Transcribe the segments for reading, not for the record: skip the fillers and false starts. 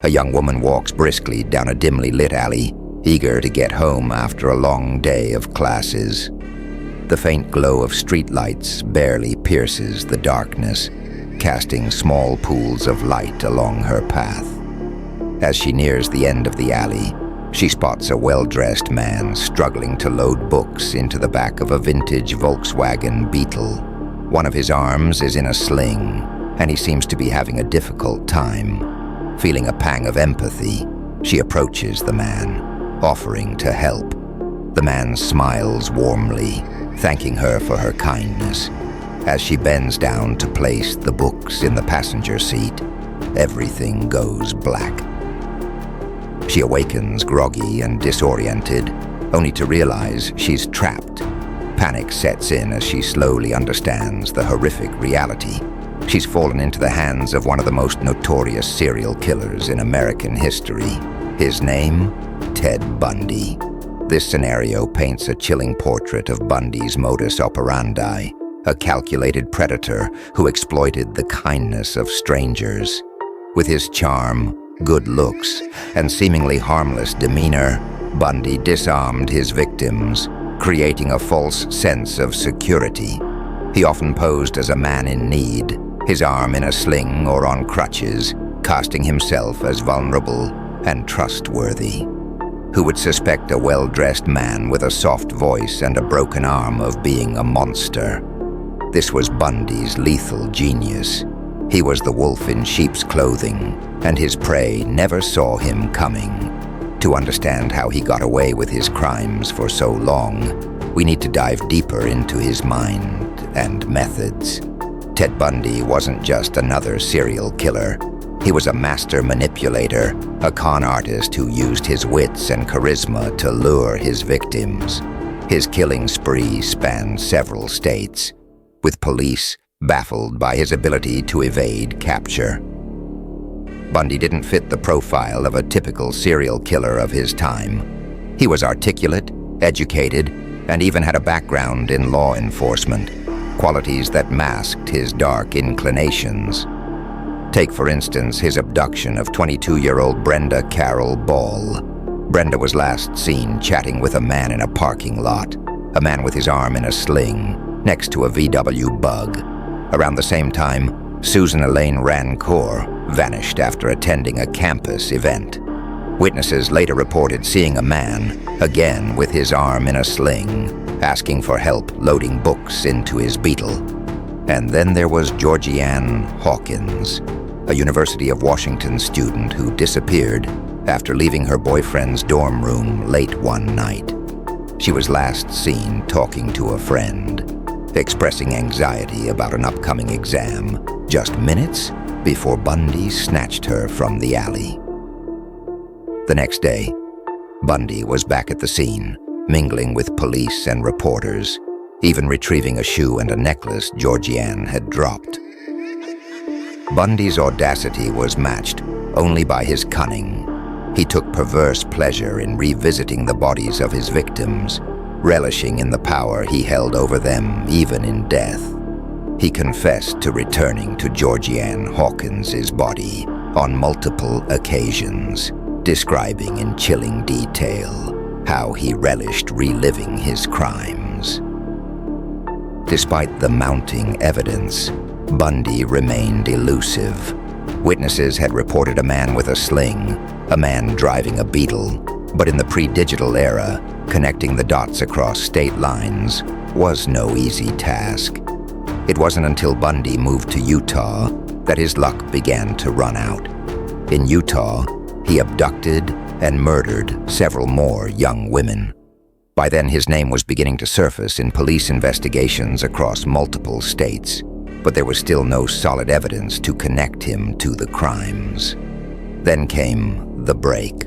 A young woman walks briskly down a dimly lit alley, eager to get home after a long day of classes. The faint glow of streetlights barely pierces the darkness, casting small pools of light along her path. As she nears the end of the alley, she spots a well-dressed man struggling to load books into the back of a vintage Volkswagen Beetle. One of his arms is in a sling, and he seems to be having a difficult time. Feeling a pang of empathy, she approaches the man, offering to help. The man smiles warmly, thanking her for her kindness. As she bends down to place the books in the passenger seat, everything goes black. She awakens groggy and disoriented, only to realize she's trapped. Panic sets in as she slowly understands the horrific reality. She's fallen into the hands of one of the most notorious serial killers in American history. His name? Ted Bundy. This scenario paints a chilling portrait of Bundy's modus operandi, a calculated predator who exploited the kindness of strangers. With his charm, good looks, and seemingly harmless demeanor, Bundy disarmed his victims, creating a false sense of security. He often posed as a man in need, his arm in a sling or on crutches, casting himself as vulnerable and trustworthy. Who would suspect a well-dressed man with a soft voice and a broken arm of being a monster? This was Bundy's lethal genius. He was the wolf in sheep's clothing, and his prey never saw him coming. To understand how he got away with his crimes for so long, we need to dive deeper into his mind and methods. Ted Bundy wasn't just another serial killer. He was a master manipulator, a con artist who used his wits and charisma to lure his victims. His killing spree spanned several states, with police baffled by his ability to evade capture. Bundy didn't fit the profile of a typical serial killer of his time. He was articulate, educated, and even had a background in law enforcement, qualities that masked his dark inclinations. Take, for instance, his abduction of 22-year-old Brenda Carol Ball. Brenda was last seen chatting with a man in a parking lot, a man with his arm in a sling, next to a VW Bug. Around the same time, Susan Elaine Rancourt vanished after attending a campus event. Witnesses later reported seeing a man, again with his arm in a sling, asking for help loading books into his Beetle. And then there was Georgianne Hawkins, a University of Washington student who disappeared after leaving her boyfriend's dorm room late one night. She was last seen talking to a friend, expressing anxiety about an upcoming exam, just minutes before Bundy snatched her from the alley. The next day, Bundy was back at the scene, mingling with police and reporters, even retrieving a shoe and a necklace Georgianne had dropped. Bundy's audacity was matched only by his cunning. He took perverse pleasure in revisiting the bodies of his victims, relishing in the power he held over them even in death. He confessed to returning to Georgianne Hawkins's body on multiple occasions, describing in chilling detail how he relished reliving his crimes. Despite the mounting evidence, Bundy remained elusive. Witnesses had reported a man with a sling, a man driving a Beetle, but in the pre-digital era, connecting the dots across state lines was no easy task. It wasn't until Bundy moved to Utah that his luck began to run out. In Utah, he abducted and murdered several more young women. By then, his name was beginning to surface in police investigations across multiple states, but there was still no solid evidence to connect him to the crimes. Then came the break.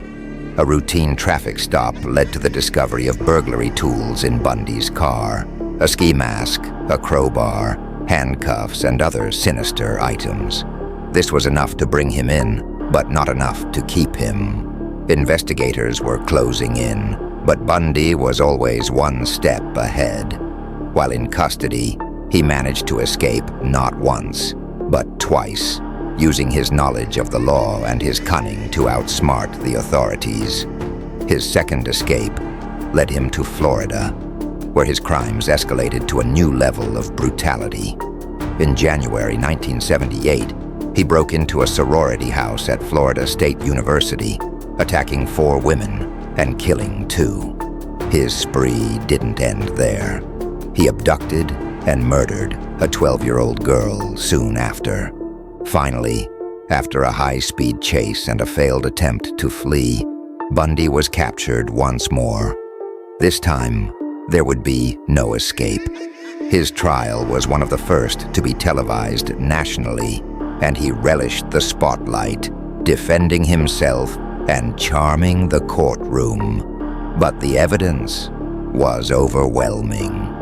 A routine traffic stop led to the discovery of burglary tools in Bundy's car, a ski mask, a crowbar, handcuffs, and other sinister items. This was enough to bring him in, but not enough to keep him. Investigators were closing in, but Bundy was always one step ahead. While in custody, he managed to escape not once, but twice, using his knowledge of the law and his cunning to outsmart the authorities. His second escape led him to Florida, where his crimes escalated to a new level of brutality. In January 1978, he broke into a sorority house at Florida State University, attacking 4 women and killing 2. His spree didn't end there. He abducted and murdered a 12-year-old girl soon after. Finally, after a high-speed chase and a failed attempt to flee, Bundy was captured once more. This time, there would be no escape. His trial was one of the first to be televised nationally, and he relished the spotlight, defending himself and charming the courtroom. But the evidence was overwhelming.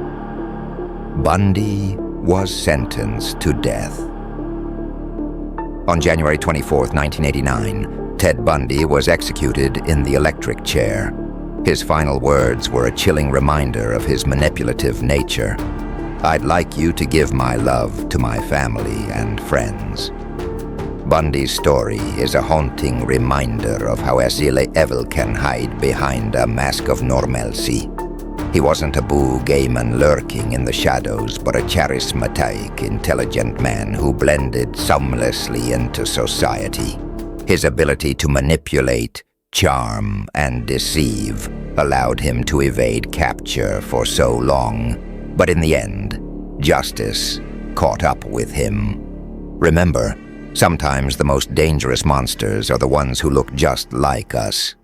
Bundy was sentenced to death. On January 24, 1989, Ted Bundy was executed in the electric chair. His final words were a chilling reminder of his manipulative nature. "I'd like you to give my love to my family and friends." Bundy's story is a haunting reminder of how evil can hide behind a mask of normalcy. He wasn't a boo-gayman lurking in the shadows, but a charismatic, intelligent man who blended seamlessly into society. His ability to manipulate, charm, and deceive allowed him to evade capture for so long. But in the end, justice caught up with him. Remember, sometimes the most dangerous monsters are the ones who look just like us.